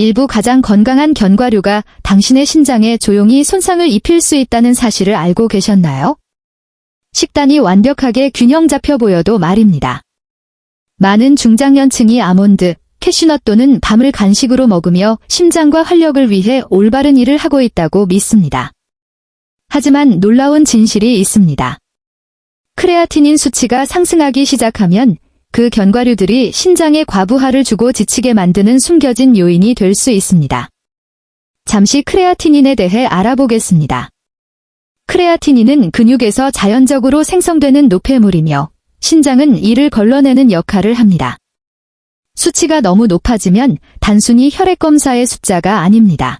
일부 가장 건강한 견과류가 당신의 신장에 조용히 손상을 입힐 수 있다는 사실을 알고 계셨나요? 식단이 완벽하게 균형 잡혀 보여도 말입니다. 많은 중장년층이 아몬드, 캐슈넛 또는 밤을 간식으로 먹으며 심장과 활력을 위해 올바른 일을 하고 있다고 믿습니다. 하지만 놀라운 진실이 있습니다. 크레아티닌 수치가 상승하기 시작하면 그 견과류들이 신장에 과부하를 주고 지치게 만드는 숨겨진 요인이 될 수 있습니다. 잠시 크레아티닌에 대해 알아보겠습니다. 크레아티닌은 근육에서 자연적으로 생성되는 노폐물이며 신장은 이를 걸러내는 역할을 합니다. 수치가 너무 높아지면 단순히 혈액 검사의 숫자가 아닙니다.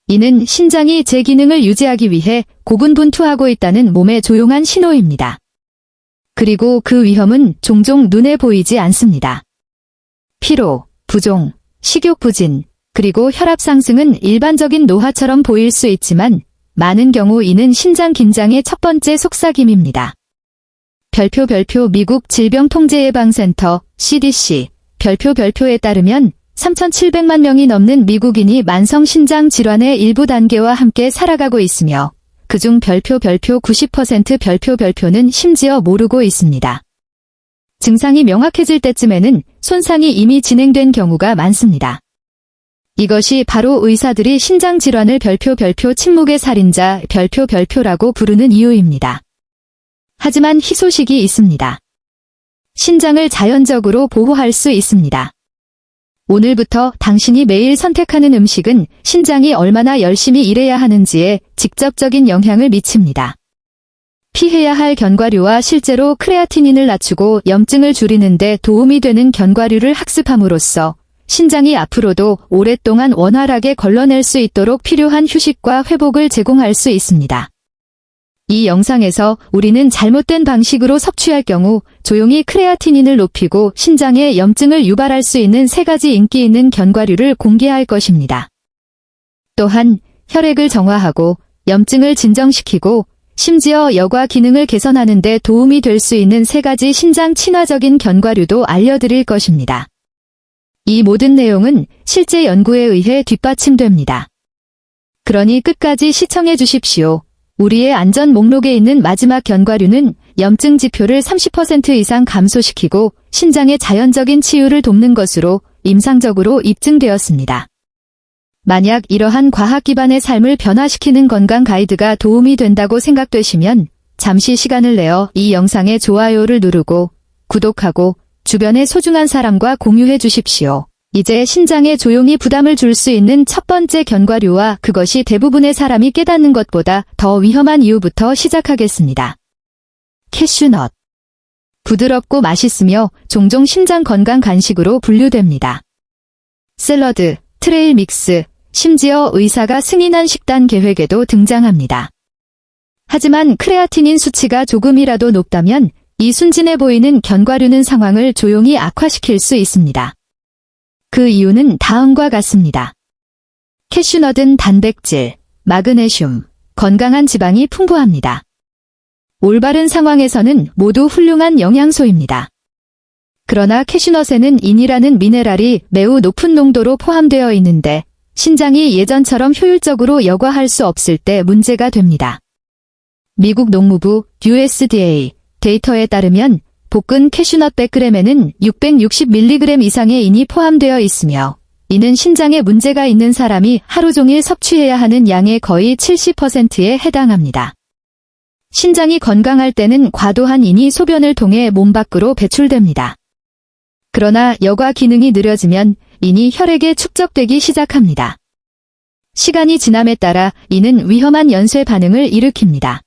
이는 신장이 제 기능을 유지하기 위해 고군분투하고 있다는 몸의 조용한 신호입니다. 그리고 그 위험은 종종 눈에 보이지 않습니다. 피로, 부종, 식욕 부진, 그리고 혈압 상승은 일반적인 노화처럼 보일 수 있지만 많은 경우 이는 신장 긴장의 첫 번째 속삭임입니다. 별표 미국 질병통제예방센터 CDC 별표에 따르면 3,700만 명이 넘는 미국인이 만성 신장 질환의 일부 단계와 함께 살아가고 있으며 그중 별표 90% 별표는 심지어 모르고 있습니다. 증상이 명확해질 때쯤에는 손상이 이미 진행된 경우가 많습니다. 이것이 바로 의사들이 신장 질환을 별표 침묵의 살인자 별표라고 부르는 이유입니다. 하지만 희소식이 있습니다. 신장을 자연적으로 보호할 수 있습니다. 오늘부터 당신이 매일 선택하는 음식은 신장이 얼마나 열심히 일해야 하는지에 직접적인 영향을 미칩니다. 피해야 할 견과류와 실제로 크레아티닌을 낮추고 염증을 줄이는 데 도움이 되는 견과류를 학습함으로써 신장이 앞으로도 오랫동안 원활하게 걸러낼 수 있도록 필요한 휴식과 회복을 제공할 수 있습니다. 이 영상에서 우리는 잘못된 방식으로 섭취할 경우 조용히 크레아티닌을 높이고 신장에 염증을 유발할 수 있는 3가지 인기 있는 견과류를 공개할 것입니다. 또한 혈액을 정화하고 염증을 진정시키고 심지어 여과 기능을 개선하는 데 도움이 될 수 있는 3가지 신장 친화적인 견과류도 알려드릴 것입니다. 이 모든 내용은 실제 연구에 의해 뒷받침됩니다. 그러니 끝까지 시청해 주십시오. 우리의 안전 목록에 있는 마지막 견과류는 염증 지표를 30% 이상 감소시키고 신장의 자연적인 치유를 돕는 것으로 임상적으로 입증되었습니다. 만약 이러한 과학 기반의 삶을 변화시키는 건강 가이드가 도움이 된다고 생각되시면 잠시 시간을 내어 이 영상에 좋아요를 누르고 구독하고 주변의 소중한 사람과 공유해 주십시오. 이제 신장에 조용히 부담을 줄 수 있는 첫 번째 견과류와 그것이 대부분의 사람이 깨닫는 것보다 더 위험한 이유부터 시작하겠습니다. 캐슈넛. 부드럽고 맛있으며 종종 신장 건강 간식으로 분류됩니다. 샐러드, 트레일 믹스, 심지어 의사가 승인한 식단 계획에도 등장합니다. 하지만 크레아티닌 수치가 조금이라도 높다면 이 순진해 보이는 견과류는 상황을 조용히 악화시킬 수 있습니다. 그 이유는 다음과 같습니다. 캐슈넛은 단백질, 마그네슘, 건강한 지방이 풍부합니다. 올바른 상황에서는 모두 훌륭한 영양소입니다. 그러나 캐슈넛에는 인이라는 미네랄이 매우 높은 농도로 포함되어 있는데 신장이 예전처럼 효율적으로 여과할 수 없을 때 문제가 됩니다. 미국 농무부 USDA 데이터에 따르면 볶은 캐슈넛 100g에는 660mg 이상의 인이 포함되어 있으며 이는 신장에 문제가 있는 사람이 하루 종일 섭취해야 하는 양의 거의 70%에 해당합니다. 신장이 건강할 때는 과도한 인이 소변을 통해 몸 밖으로 배출됩니다. 그러나 여과 기능이 느려지면 인이 혈액에 축적되기 시작합니다. 시간이 지남에 따라 이는 위험한 연쇄 반응을 일으킵니다.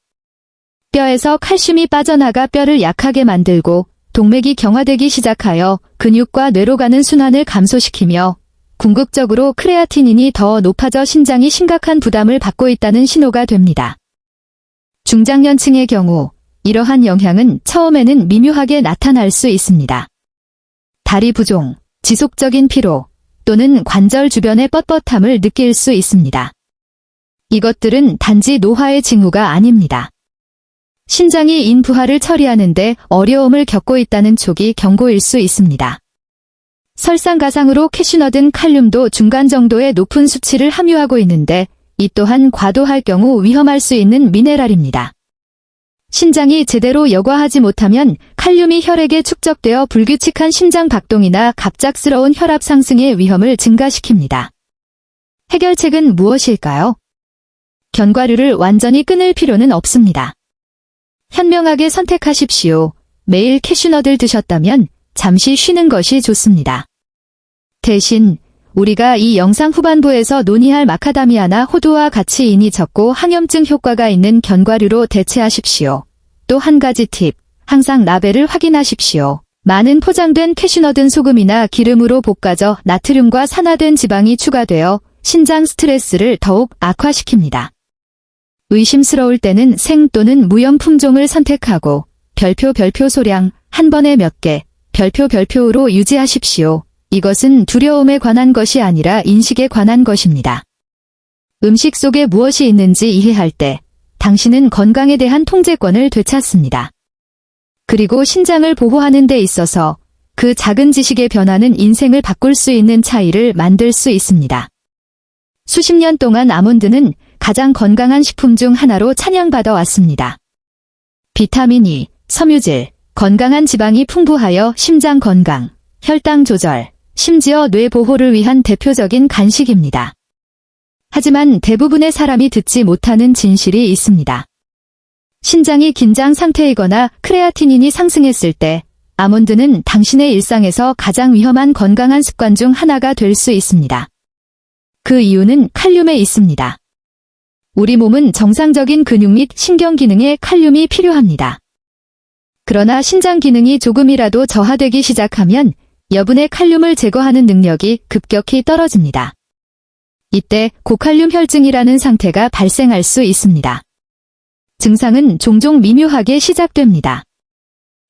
뼈에서 칼슘이 빠져나가 뼈를 약하게 만들고 동맥이 경화되기 시작하여 근육과 뇌로 가는 순환을 감소시키며 궁극적으로 크레아티닌이 더 높아져 신장이 심각한 부담을 받고 있다는 신호가 됩니다. 중장년층의 경우 이러한 영향은 처음에는 미묘하게 나타날 수 있습니다. 다리 부종, 지속적인 피로 또는 관절 주변의 뻣뻣함을 느낄 수 있습니다. 이것들은 단지 노화의 징후가 아닙니다. 신장이 인부하를 처리하는데 어려움을 겪고 있다는 초기 경고일 수 있습니다. 설상가상으로 캐슈넛은 칼륨도 중간 정도의 높은 수치를 함유하고 있는데 이 또한 과도할 경우 위험할 수 있는 미네랄입니다. 신장이 제대로 여과하지 못하면 칼륨이 혈액에 축적되어 불규칙한 심장 박동이나 갑작스러운 혈압 상승의 위험을 증가시킵니다. 해결책은 무엇일까요? 견과류를 완전히 끊을 필요는 없습니다. 현명하게 선택하십시오. 매일 캐슈넛을 드셨다면 잠시 쉬는 것이 좋습니다. 대신 우리가 이 영상 후반부에서 논의할 마카다미아나 호두와 같이 인이 적고 항염증 효과가 있는 견과류로 대체하십시오. 또 한 가지 팁, 항상 라벨을 확인하십시오. 많은 포장된 캐슈넛은 소금이나 기름으로 볶아져 나트륨과 산화된 지방이 추가되어 신장 스트레스를 더욱 악화시킵니다. 의심스러울 때는 생 또는 무염 품종을 선택하고 별표 소량, 한 번에 몇 개, 별표로 유지하십시오. 이것은 두려움에 관한 것이 아니라 인식에 관한 것입니다. 음식 속에 무엇이 있는지 이해할 때 당신은 건강에 대한 통제권을 되찾습니다. 그리고 신장을 보호하는 데 있어서 그 작은 지식의 변화는 인생을 바꿀 수 있는 차이를 만들 수 있습니다. 수십 년 동안 아몬드는 가장 건강한 식품 중 하나로 찬양받아 왔습니다. 비타민 E, 섬유질, 건강한 지방이 풍부하여 심장 건강, 혈당 조절, 심지어 뇌 보호를 위한 대표적인 간식입니다. 하지만 대부분의 사람이 듣지 못하는 진실이 있습니다. 신장이 긴장 상태이거나 크레아티닌이 상승했을 때 아몬드는 당신의 일상에서 가장 위험한 건강한 습관 중 하나가 될 수 있습니다. 그 이유는 칼륨에 있습니다. 우리 몸은 정상적인 근육 및 신경 기능에 칼륨이 필요합니다. 그러나 신장 기능이 조금이라도 저하되기 시작하면 여분의 칼륨을 제거하는 능력이 급격히 떨어집니다. 이때 고칼륨 혈증이라는 상태가 발생할 수 있습니다. 증상은 종종 미묘하게 시작됩니다.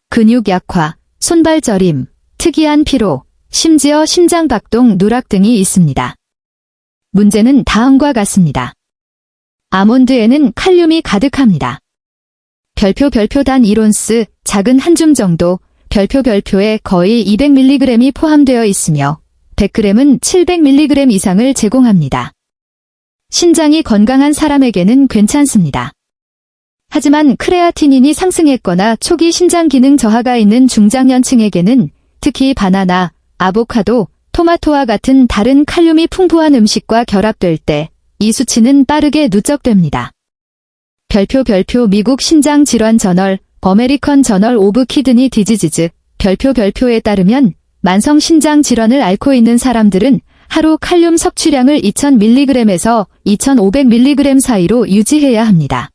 근육 약화, 손발 저림, 특이한 피로, 심지어 심장 박동, 누락 등이 있습니다. 문제는 다음과 같습니다. 아몬드에는 칼륨이 가득합니다. 별표 단 1온스, 작은 한 줌 정도, 별표에 거의 200mg이 포함되어 있으며 100g은 700mg 이상을 제공합니다. 신장이 건강한 사람에게는 괜찮습니다. 하지만 크레아티닌이 상승했거나 초기 신장 기능 저하가 있는 중장년층에게는 특히 바나나, 아보카도, 토마토와 같은 다른 칼륨이 풍부한 음식과 결합될 때 이 수치는 빠르게 누적됩니다. 별표 미국 신장 질환 저널, 어메리컨 저널 오브 키드니 디지즈, 별표에 따르면 만성 신장 질환을 앓고 있는 사람들은 하루 칼륨 섭취량을 2000mg에서 2500mg 사이로 유지해야 합니다.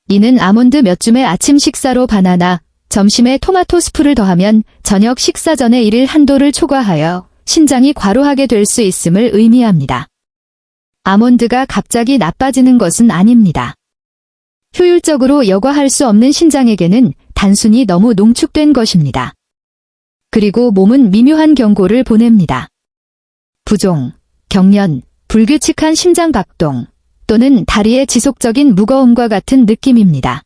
이는 아몬드 몇 줌의 아침 식사로 바나나, 점심에 토마토 스프를 더하면 저녁 식사 전에 1일 한도를 초과하여 신장이 과로하게 될 수 있음을 의미합니다. 아몬드가 갑자기 나빠지는 것은 아닙니다. 효율적으로 여과할 수 없는 신장에게는 단순히 너무 농축된 것입니다. 그리고 몸은 미묘한 경고를 보냅니다. 부종, 경련, 불규칙한 심장 박동, 또는 다리의 지속적인 무거움과 같은 느낌입니다.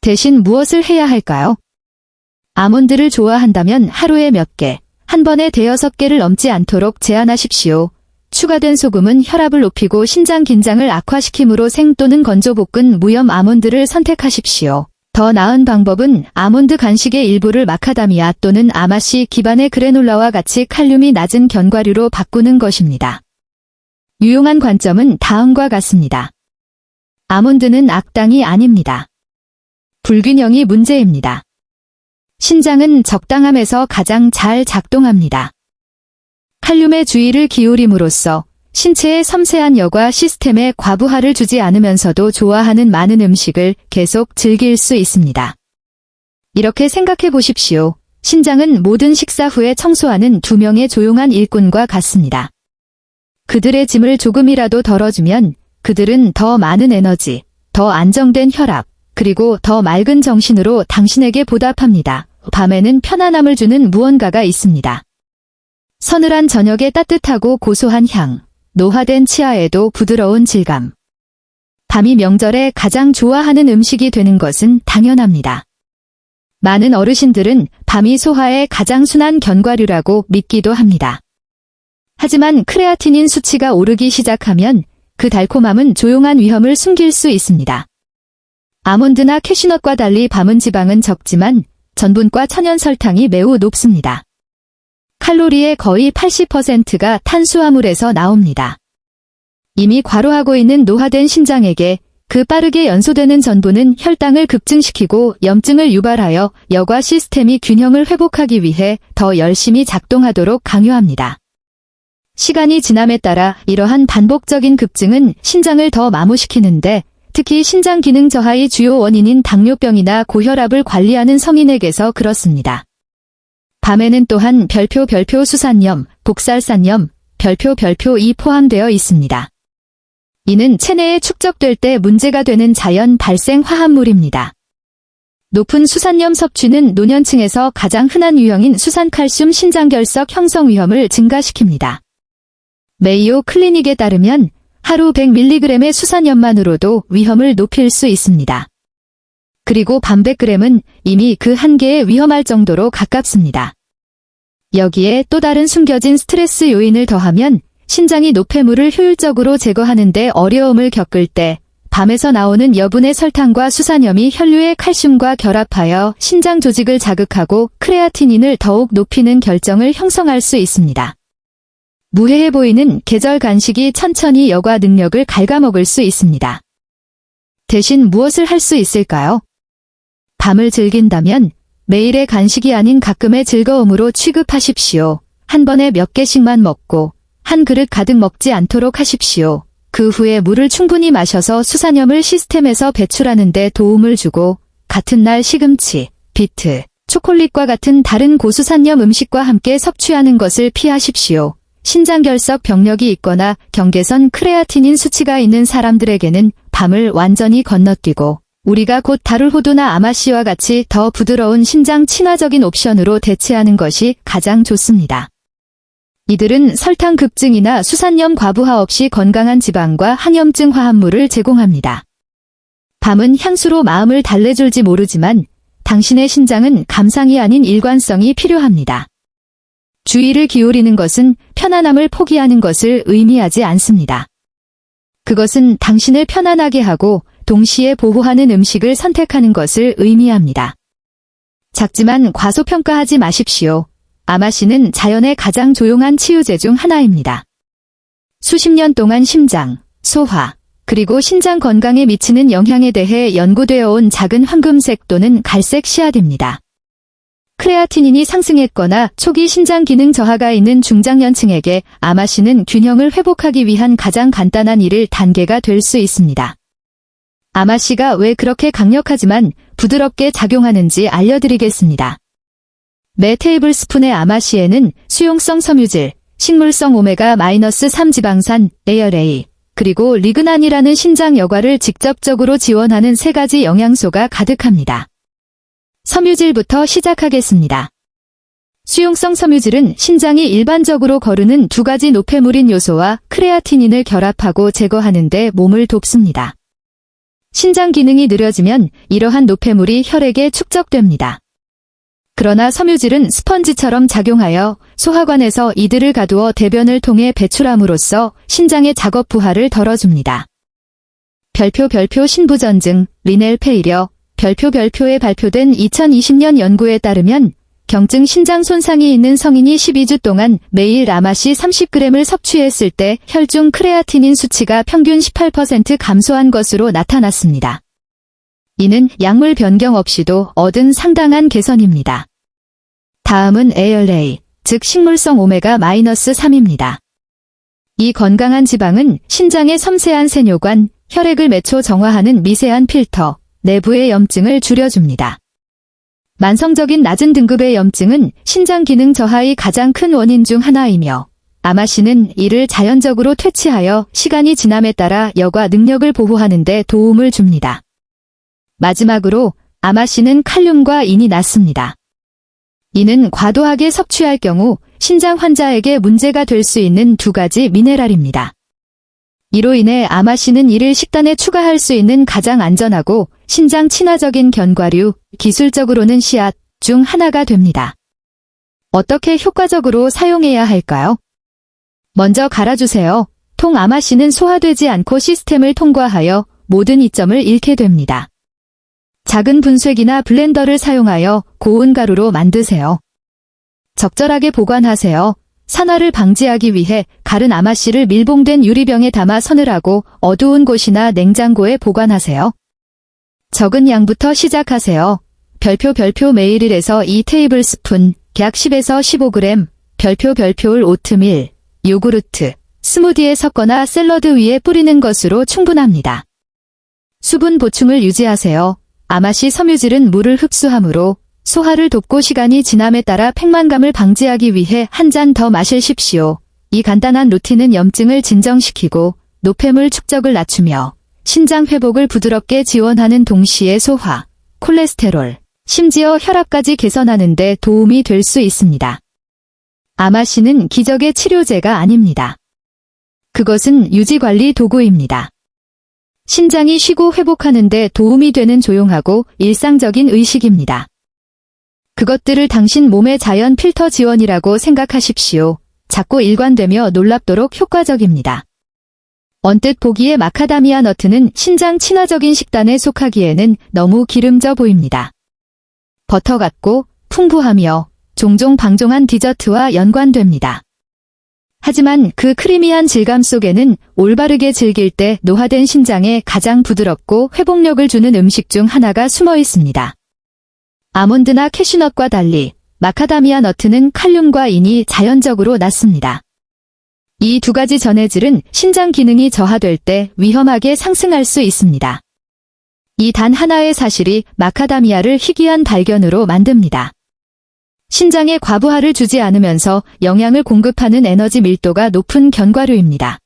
대신 무엇을 해야 할까요? 아몬드를 좋아한다면 하루에 몇 개, 한 번에 5-6개를 넘지 않도록 제한하십시오. 추가된 소금은 혈압을 높이고 신장 긴장을 악화시키므로 생 또는 건조 볶은 무염 아몬드를 선택하십시오. 더 나은 방법은 아몬드 간식의 일부를 마카다미아 또는 아마씨 기반의 그래놀라와 같이 칼륨이 낮은 견과류로 바꾸는 것입니다. 유용한 관점은 다음과 같습니다. 아몬드는 악당이 아닙니다. 불균형이 문제입니다. 신장은 적당함에서 가장 잘 작동합니다. 칼륨의 주의를 기울임으로써 신체의 섬세한 여과 시스템에 과부하를 주지 않으면서도 좋아하는 많은 음식을 계속 즐길 수 있습니다. 이렇게 생각해 보십시오. 신장은 모든 식사 후에 청소하는 2명의 조용한 일꾼과 같습니다. 그들의 짐을 조금이라도 덜어주면 그들은 더 많은 에너지, 더 안정된 혈압, 그리고 더 맑은 정신으로 당신에게 보답합니다. 밤에는 편안함을 주는 무언가가 있습니다. 서늘한 저녁에 따뜻하고 고소한 향, 노화된 치아에도 부드러운 질감. 밤이 명절에 가장 좋아하는 음식이 되는 것은 당연합니다. 많은 어르신들은 밤이 소화의 가장 순한 견과류라고 믿기도 합니다. 하지만 크레아티닌 수치가 오르기 시작하면 그 달콤함은 조용한 위험을 숨길 수 있습니다. 아몬드나 캐슈넛과 달리 밤은 지방은 적지만 전분과 천연 설탕이 매우 높습니다. 칼로리의 거의 80%가 탄수화물에서 나옵니다. 이미 과로하고 있는 노화된 신장에게 그 빠르게 연소되는 전분은 혈당을 급증시키고 염증을 유발하여 여과 시스템이 균형을 회복하기 위해 더 열심히 작동하도록 강요합니다. 시간이 지남에 따라 이러한 반복적인 급증은 신장을 더 마모시키는데 특히 신장 기능 저하의 주요 원인인 당뇨병이나 고혈압을 관리하는 성인에게서 그렇습니다. 밤에는 또한 별표 수산염, 복살산염, 별표이 포함되어 있습니다. 이는 체내에 축적될 때 문제가 되는 자연 발생 화합물입니다. 높은 수산염 섭취는 노년층에서 가장 흔한 유형인 수산칼슘 신장결석 형성 위험을 증가시킵니다. 메이오 클리닉에 따르면 하루 100mg의 수산염만으로도 위험을 높일 수 있습니다. 그리고 밤 100g은 이미 그 한계에 위험할 정도로 가깝습니다. 여기에 또 다른 숨겨진 스트레스 요인을 더하면 신장이 노폐물을 효율적으로 제거하는 데 어려움을 겪을 때 밤에서 나오는 여분의 설탕과 수산염이 혈류의 칼슘과 결합하여 신장 조직을 자극하고 크레아티닌을 더욱 높이는 결정을 형성할 수 있습니다. 무해해 보이는 계절 간식이 천천히 여과 능력을 갉아먹을 수 있습니다. 대신 무엇을 할 수 있을까요? 밤을 즐긴다면 매일의 간식이 아닌 가끔의 즐거움으로 취급하십시오. 한 번에 몇 개씩만 먹고 한 그릇 가득 먹지 않도록 하십시오. 그 후에 물을 충분히 마셔서 수산염을 시스템에서 배출하는 데 도움을 주고 같은 날 시금치, 비트, 초콜릿과 같은 다른 고수산염 음식과 함께 섭취하는 것을 피하십시오. 신장결석 병력이 있거나 경계선 크레아티닌 수치가 있는 사람들에게는 밤을 완전히 건너뛰고 우리가 곧 다룰 호두나 아마씨와 같이 더 부드러운 신장 친화적인 옵션으로 대체하는 것이 가장 좋습니다. 이들은 설탕 급증이나 수산염 과부하 없이 건강한 지방과 항염증 화합물을 제공합니다. 밤은 향수로 마음을 달래줄지 모르지만 당신의 신장은 감상이 아닌 일관성이 필요합니다. 주의를 기울이는 것은 편안함을 포기하는 것을 의미하지 않습니다. 그것은 당신을 편안하게 하고 동시에 보호하는 음식을 선택하는 것을 의미합니다. 작지만 과소평가하지 마십시오. 아마씨는 자연의 가장 조용한 치유제 중 하나입니다. 수십 년 동안 심장, 소화, 그리고 신장 건강에 미치는 영향에 대해 연구되어 온 작은 황금색 또는 갈색 씨앗입니다. 크레아티닌이 상승했거나 초기 신장 기능 저하가 있는 중장년층에게 아마씨는 균형을 회복하기 위한 가장 간단한 단계가 될 수 있습니다. 아마씨가 왜 그렇게 강력하지만 부드럽게 작용하는지 알려드리겠습니다. 매 테이블스푼의 아마씨에는 수용성 섬유질, 식물성 오메가-3 지방산, ALA, 그리고 리그난이라는 신장 여과를 직접적으로 지원하는 3가지 영양소가 가득합니다. 섬유질부터 시작하겠습니다. 수용성 섬유질은 신장이 일반적으로 거르는 2가지 노폐물인 요소와 크레아티닌을 결합하고 제거하는 데 몸을 돕습니다. 신장 기능이 느려지면 이러한 노폐물이 혈액에 축적됩니다. 그러나 섬유질은 스펀지처럼 작용하여 소화관에서 이들을 가두어 대변을 통해 배출함으로써 신장의 작업 부하를 덜어줍니다. 별표 신부전증, 리넬 페이려, 별표에 발표된 2020년 연구에 따르면 경증 신장 손상이 있는 성인이 12주 동안 매일 아마씨 30g을 섭취했을 때 혈중 크레아티닌 수치가 평균 18% 감소한 것으로 나타났습니다. 이는 약물 변경 없이도 얻은 상당한 개선입니다. 다음은 ALA, 즉 식물성 오메가-3입니다. 이 건강한 지방은 신장의 섬세한 세뇨관, 혈액을 매초 정화하는 미세한 필터, 내부의 염증을 줄여줍니다. 만성적인 낮은 등급의 염증은 신장 기능 저하의 가장 큰 원인 중 하나이며 아마씨는 이를 자연적으로 퇴치하여 시간이 지남에 따라 여과 능력을 보호하는 데 도움을 줍니다. 마지막으로 아마씨는 칼륨과 인이 낮습니다. 이는 과도하게 섭취할 경우 신장 환자에게 문제가 될 수 있는 2가지 미네랄입니다. 이로 인해 아마씨는 이를 식단에 추가할 수 있는 가장 안전하고 신장 친화적인 견과류, 기술적으로는 씨앗 중 하나가 됩니다. 어떻게 효과적으로 사용해야 할까요? 먼저 갈아주세요. 통 아마씨는 소화되지 않고 시스템을 통과하여 모든 이점을 잃게 됩니다. 작은 분쇄기나 블렌더를 사용하여 고운 가루로 만드세요. 적절하게 보관하세요. 산화를 방지하기 위해 갈은 아마씨를 밀봉된 유리병에 담아 서늘하고 어두운 곳이나 냉장고에 보관하세요. 적은 양부터 시작하세요. 별표 매일 1에서 2테이블스푼, 약 10에서 15g, 별표 오트밀, 요구르트, 스무디에 섞거나 샐러드 위에 뿌리는 것으로 충분합니다. 수분 보충을 유지하세요. 아마씨 섬유질은 물을 흡수하므로 소화를 돕고 시간이 지남에 따라 팽만감을 방지하기 위해 한 잔 더 마시십시오. 이 간단한 루틴은 염증을 진정시키고 노폐물 축적을 낮추며 신장 회복을 부드럽게 지원하는 동시에 소화, 콜레스테롤, 심지어 혈압까지 개선하는 데 도움이 될 수 있습니다. 아마씨는 기적의 치료제가 아닙니다. 그것은 유지관리 도구입니다. 신장이 쉬고 회복하는 데 도움이 되는 조용하고 일상적인 의식입니다. 그것들을 당신 몸의 자연 필터 지원이라고 생각하십시오. 작고 일관되며 놀랍도록 효과적입니다. 언뜻 보기에 마카다미아 너트는 신장 친화적인 식단에 속하기에는 너무 기름져 보입니다. 버터 같고 풍부하며 종종 방종한 디저트와 연관됩니다. 하지만 그 크리미한 질감 속에는 올바르게 즐길 때 노화된 신장에 가장 부드럽고 회복력을 주는 음식 중 하나가 숨어 있습니다. 아몬드나 캐슈넛과 달리 마카다미아 너트는 칼륨과 인이 자연적으로 낮습니다. 이 두 가지 전해질은 신장 기능이 저하될 때 위험하게 상승할 수 있습니다. 이 단 하나의 사실이 마카다미아를 희귀한 발견으로 만듭니다. 신장에 과부하를 주지 않으면서 영양을 공급하는 에너지 밀도가 높은 견과류입니다.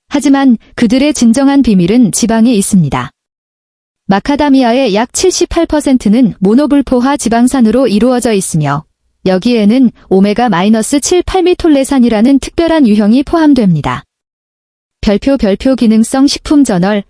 하지만 그들의 진정한 비밀은 지방에 있습니다. 마카다미아의 약 78%는 모노불포화 지방산으로 이루어져 있으며 여기에는 오메가-7 팔미톨레산이라는 특별한 유형이 포함됩니다. 별표 기능성 식품 저널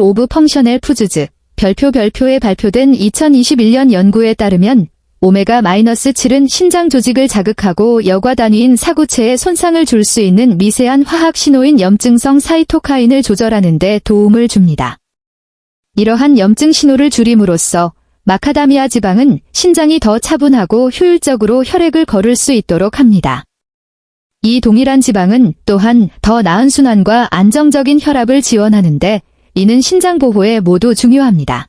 오브 펑셔널 푸드즈 별표에 발표된 2021년 연구에 따르면 오메가-7은 신장 조직을 자극하고 여과 단위인 사구체에 손상을 줄 수 있는 미세한 화학 신호인 염증성 사이토카인을 조절하는 데 도움을 줍니다. 이러한 염증 신호를 줄임으로써 마카다미아 지방은 신장이 더 차분하고 효율적으로 혈액을 걸을 수 있도록 합니다. 이 동일한 지방은 또한 더 나은 순환과 안정적인 혈압을 지원하는데 이는 신장 보호에 모두 중요합니다.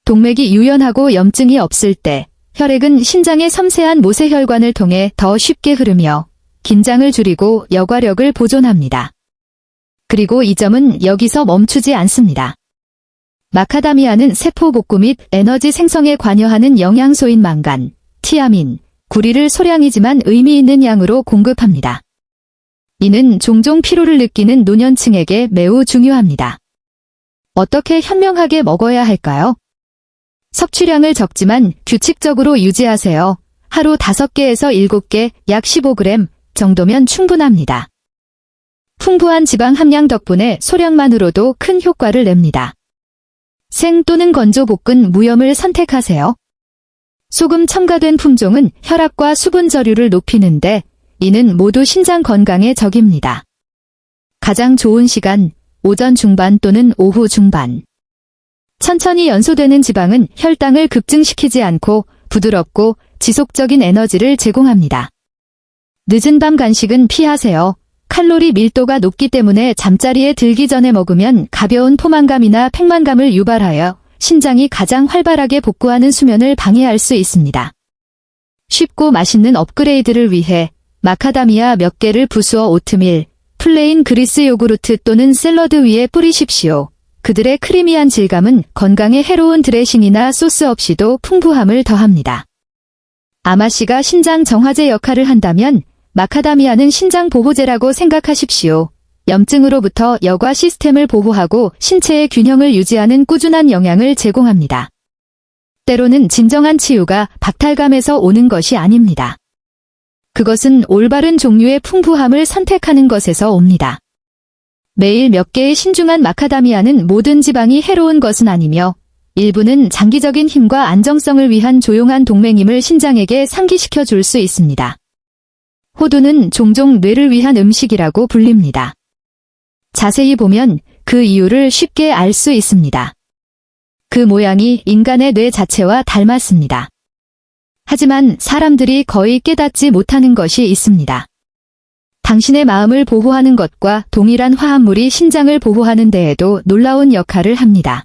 동맥이 유연하고 염증이 없을 때 혈액은 신장의 섬세한 모세혈관을 통해 더 쉽게 흐르며 긴장을 줄이고 여과력을 보존합니다. 그리고 이 점은 여기서 멈추지 않습니다. 마카다미아는 세포 복구 및 에너지 생성에 관여하는 영양소인 망간, 티아민, 구리를 소량이지만 의미 있는 양으로 공급합니다. 이는 종종 피로를 느끼는 노년층에게 매우 중요합니다. 어떻게 현명하게 먹어야 할까요? 섭취량을 적지만 규칙적으로 유지하세요. 하루 5개에서 7개, 약 15g 정도면 충분합니다. 풍부한 지방 함량 덕분에 소량만으로도 큰 효과를 냅니다. 생 또는 건조 볶은 무염을 선택하세요. 소금 첨가된 품종은 혈압과 수분 저류를 높이는데 이는 모두 신장 건강에 적입니다. 가장 좋은 시간, 오전 중반 또는 오후 중반. 천천히 연소되는 지방은 혈당을 급증시키지 않고 부드럽고 지속적인 에너지를 제공합니다. 늦은 밤 간식은 피하세요. 칼로리 밀도가 높기 때문에 잠자리에 들기 전에 먹으면 가벼운 포만감이나 팽만감을 유발하여 신장이 가장 활발하게 복구하는 수면을 방해할 수 있습니다. 쉽고 맛있는 업그레이드를 위해 마카다미아 몇 개를 부수어 오트밀, 플레인 그리스 요구르트 또는 샐러드 위에 뿌리십시오. 그들의 크리미한 질감은 건강에 해로운 드레싱이나 소스 없이도 풍부함을 더합니다. 아마씨가 신장 정화제 역할을 한다면 마카다미아는 신장 보호제라고 생각하십시오. 염증으로부터 여과 시스템을 보호하고 신체의 균형을 유지하는 꾸준한 영양을 제공합니다. 때로는 진정한 치유가 박탈감에서 오는 것이 아닙니다. 그것은 올바른 종류의 풍부함을 선택하는 것에서 옵니다. 매일 몇 개의 신중한 마카다미아는 모든 지방이 해로운 것은 아니며 일부는 장기적인 힘과 안정성을 위한 조용한 동맹임을 신장에게 상기시켜 줄 수 있습니다. 호두는 종종 뇌를 위한 음식이라고 불립니다. 자세히 보면 그 이유를 쉽게 알 수 있습니다. 그 모양이 인간의 뇌 자체와 닮았습니다. 하지만 사람들이 거의 깨닫지 못하는 것이 있습니다. 당신의 마음을 보호하는 것과 동일한 화합물이 신장을 보호하는 데에도 놀라운 역할을 합니다.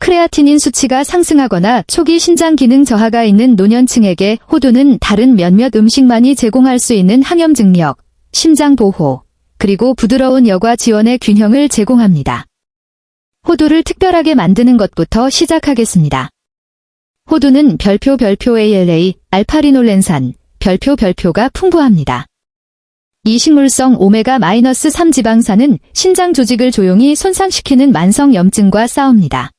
크레아티닌 수치가 상승하거나 초기 신장 기능 저하가 있는 노년층에게 호두는 다른 몇몇 음식만이 제공할 수 있는 항염 증력, 심장 보호, 그리고 부드러운 여과 지원의 균형을 제공합니다. 호두를 특별하게 만드는 것부터 시작하겠습니다. 호두는 별표 ALA, 알파리놀렌산, 별표가 풍부합니다. 이 식물성 오메가-3 지방산은 신장 조직을 조용히 손상시키는 만성 염증과 싸웁니다.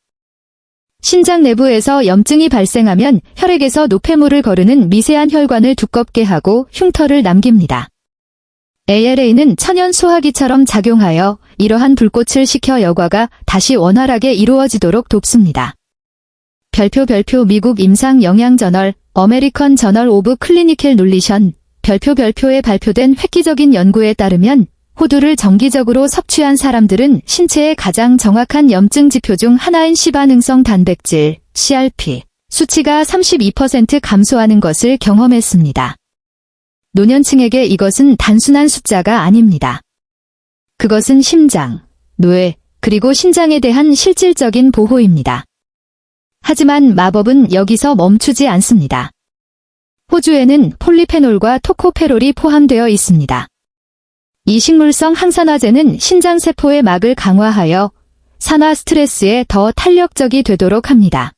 신장 내부에서 염증이 발생하면 혈액에서 노폐물을 거르는 미세한 혈관을 두껍게 하고 흉터를 남깁니다. ALA는 천연 소화기처럼 작용하여 이러한 불꽃을 식혀 여과가 다시 원활하게 이루어지도록 돕습니다. 별표 미국 임상영양저널 어메리컨 저널 오브 클리니컬 눌리션 별표에 발표된 획기적인 연구에 따르면 호두를 정기적으로 섭취한 사람들은 신체의 가장 정확한 염증 지표 중 하나인 C반응성 단백질, CRP, 수치가 32% 감소하는 것을 경험했습니다. 노년층에게 이것은 단순한 숫자가 아닙니다. 그것은 심장, 뇌, 그리고 신장에 대한 실질적인 보호입니다. 하지만 마법은 여기서 멈추지 않습니다. 호두에는 폴리페놀과 토코페롤이 포함되어 있습니다. 이 식물성 항산화제는 신장세포의 막을 강화하여 산화 스트레스에 더 탄력적이 되도록 합니다.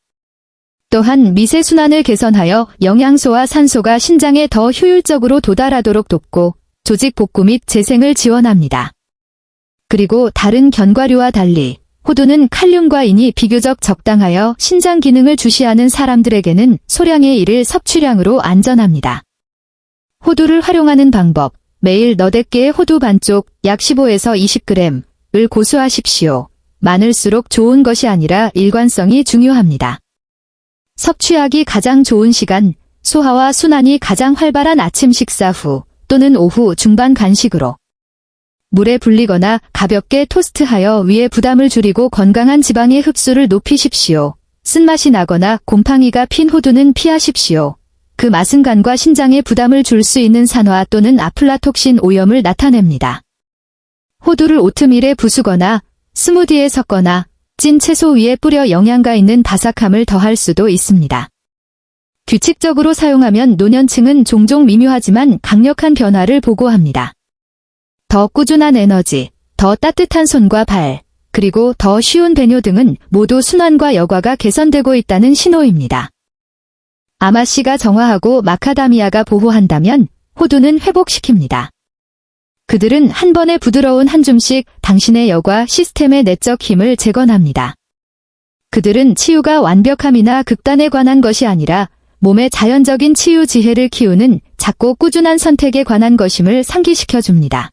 또한 미세순환을 개선하여 영양소와 산소가 신장에 더 효율적으로 도달하도록 돕고 조직 복구 및 재생을 지원합니다. 그리고 다른 견과류와 달리 호두는 칼륨과 인이 비교적 적당하여 신장 기능을 주시하는 사람들에게는 소량의 1일 섭취량으로 안전합니다. 호두를 활용하는 방법. 매일 너댓 개의 호두 반쪽 약 15에서 20g을 고수하십시오. 많을수록 좋은 것이 아니라 일관성이 중요합니다. 섭취하기 가장 좋은 시간, 소화와 순환이 가장 활발한 아침 식사 후 또는 오후 중반 간식으로. 물에 불리거나 가볍게 토스트하여 위의 부담을 줄이고 건강한 지방의 흡수를 높이십시오. 쓴맛이 나거나 곰팡이가 핀 호두는 피하십시오. 그 맛은 간과 신장에 부담을 줄 수 있는 산화 또는 아플라톡신 오염을 나타냅니다. 호두를 오트밀에 부수거나 스무디에 섞거나 찐 채소 위에 뿌려 영양가 있는 바삭함을 더할 수도 있습니다. 규칙적으로 사용하면 노년층은 종종 미묘하지만 강력한 변화를 보고합니다. 더 꾸준한 에너지, 더 따뜻한 손과 발, 그리고 더 쉬운 배뇨 등은 모두 순환과 여과가 개선되고 있다는 신호입니다. 아마씨가 정화하고 마카다미아가 보호한다면 호두는 회복시킵니다. 그들은 한 번에 부드러운 한 줌씩 당신의 여과 시스템의 내적 힘을 재건합니다. 그들은 치유가 완벽함이나 극단에 관한 것이 아니라 몸의 자연적인 치유 지혜를 키우는 작고 꾸준한 선택에 관한 것임을 상기시켜줍니다.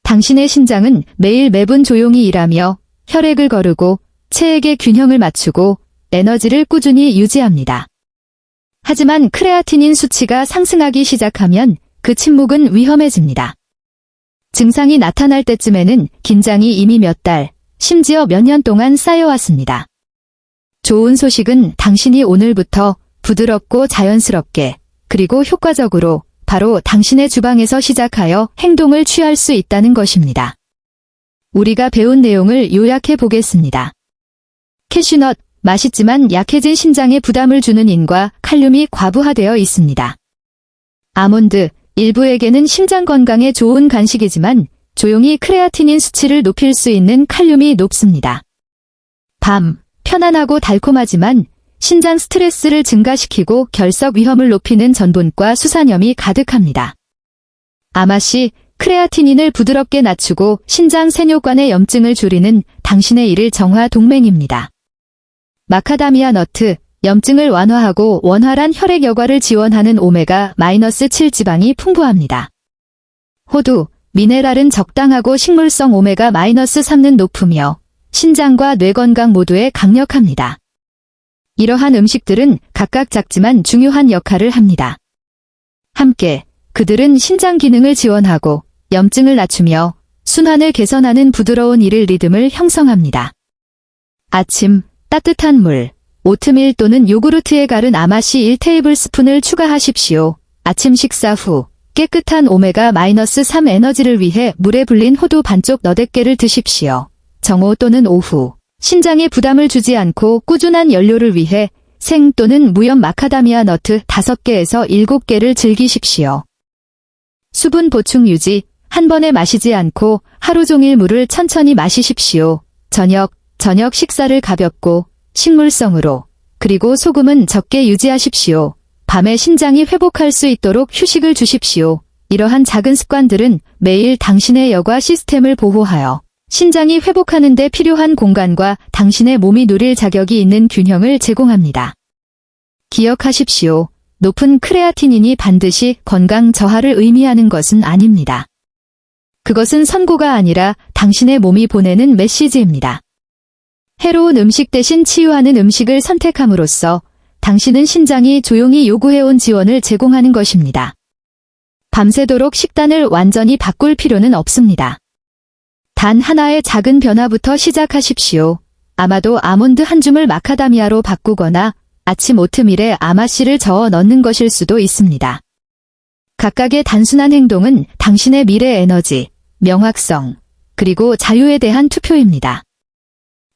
당신의 신장은 매일 매분 조용히 일하며 혈액을 거르고 체액의 균형을 맞추고 에너지를 꾸준히 유지합니다. 하지만 크레아티닌 수치가 상승하기 시작하면 그 침묵은 위험해집니다. 증상이 나타날 때쯤에는 긴장이 이미 몇 달, 심지어 몇 년 동안 쌓여왔습니다. 좋은 소식은 당신이 오늘부터 부드럽고 자연스럽게 그리고 효과적으로 바로 당신의 주방에서 시작하여 행동을 취할 수 있다는 것입니다. 우리가 배운 내용을 요약해 보겠습니다. 캐슈넛, 맛있지만 약해진 신장에 부담을 주는 인과 칼륨이 과부하되어 있습니다. 아몬드, 일부에게는 심장 건강에 좋은 간식이지만 조용히 크레아티닌 수치를 높일 수 있는 칼륨이 높습니다. 밤, 편안하고 달콤하지만 신장 스트레스를 증가시키고 결석 위험을 높이는 전분과 수산염이 가득합니다. 아마씨, 크레아티닌을 부드럽게 낮추고 신장 세뇨관의 염증을 줄이는 당신의 1일 정화 동맹입니다. 마카다미아 너트, 염증을 완화하고 원활한 혈액 여과를 지원하는 오메가-7 지방이 풍부합니다. 호두, 미네랄은 적당하고 식물성 오메가-3는 높으며 신장과 뇌 건강 모두에 강력합니다. 이러한 음식들은 각각 작지만 중요한 역할을 합니다. 함께 그들은 신장 기능을 지원하고 염증을 낮추며 순환을 개선하는 부드러운 일일 리듬을 형성합니다. 아침, 따뜻한 물, 오트밀 또는 요구르트에 갈은 아마씨 1테이블스푼을 추가하십시오. 아침 식사 후 깨끗한 오메가-3 에너지를 위해 물에 불린 호두 반쪽 너댓 개를 드십시오. 정오 또는 오후 신장에 부담을 주지 않고 꾸준한 연료를 위해 생 또는 무염 마카다미아 너트 5개에서 7개를 즐기십시오. 수분 보충 유지, 한 번에 마시지 않고 하루 종일 물을 천천히 마시십시오. 저녁 식사를 가볍고 식물성으로 그리고 소금은 적게 유지하십시오. 밤에 신장이 회복할 수 있도록 휴식을 주십시오. 이러한 작은 습관들은 매일 당신의 여과 시스템을 보호하여 신장이 회복하는 데 필요한 공간과 당신의 몸이 누릴 자격이 있는 균형을 제공합니다. 기억하십시오. 높은 크레아티닌이 반드시 건강 저하를 의미하는 것은 아닙니다. 그것은 선고가 아니라 당신의 몸이 보내는 메시지입니다. 해로운 음식 대신 치유하는 음식을 선택함으로써 당신은 신장이 조용히 요구해온 지원을 제공하는 것입니다. 밤새도록 식단을 완전히 바꿀 필요는 없습니다. 단 하나의 작은 변화부터 시작하십시오. 아마도 아몬드 한 줌을 마카다미아로 바꾸거나 아침 오트밀에 아마씨를 저어 넣는 것일 수도 있습니다. 각각의 단순한 행동은 당신의 미래 에너지, 명확성, 그리고 자유에 대한 투표입니다.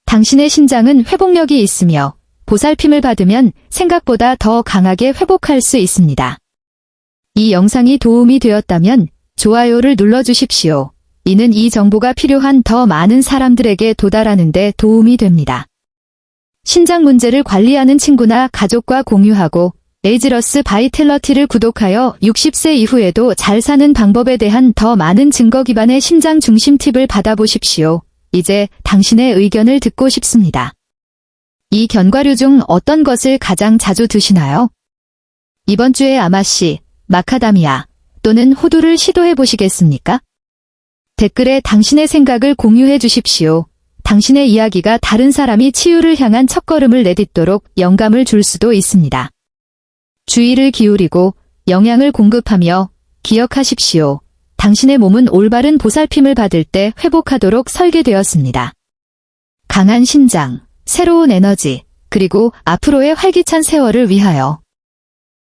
당신의 신장은 회복력이 있으며 보살핌을 받으면 생각보다 더 강하게 회복할 수 있습니다. 이 영상이 도움이 되었다면 좋아요를 눌러주십시오. 이는 이 정보가 필요한 더 많은 사람들에게 도달하는 데 도움이 됩니다. 신장 문제를 관리하는 친구나 가족과 공유하고 에이지러스 바이텔러티를 구독하여 60세 이후에도 잘 사는 방법에 대한 더 많은 증거 기반의 심장 중심 팁을 받아보십시오. 이제 당신의 의견을 듣고 싶습니다. 이 견과류 중 어떤 것을 가장 자주 드시나요? 이번 주에 아마씨, 마카다미아 또는 호두를 시도해 보시겠습니까? 댓글에 당신의 생각을 공유해 주십시오. 당신의 이야기가 다른 사람이 치유를 향한 첫걸음을 내딛도록 영감을 줄 수도 있습니다. 주의를 기울이고 영양을 공급하며 기억하십시오. 당신의 몸은 올바른 보살핌을 받을 때 회복하도록 설계되었습니다. 강한 신장, 새로운 에너지, 그리고 앞으로의 활기찬 세월을 위하여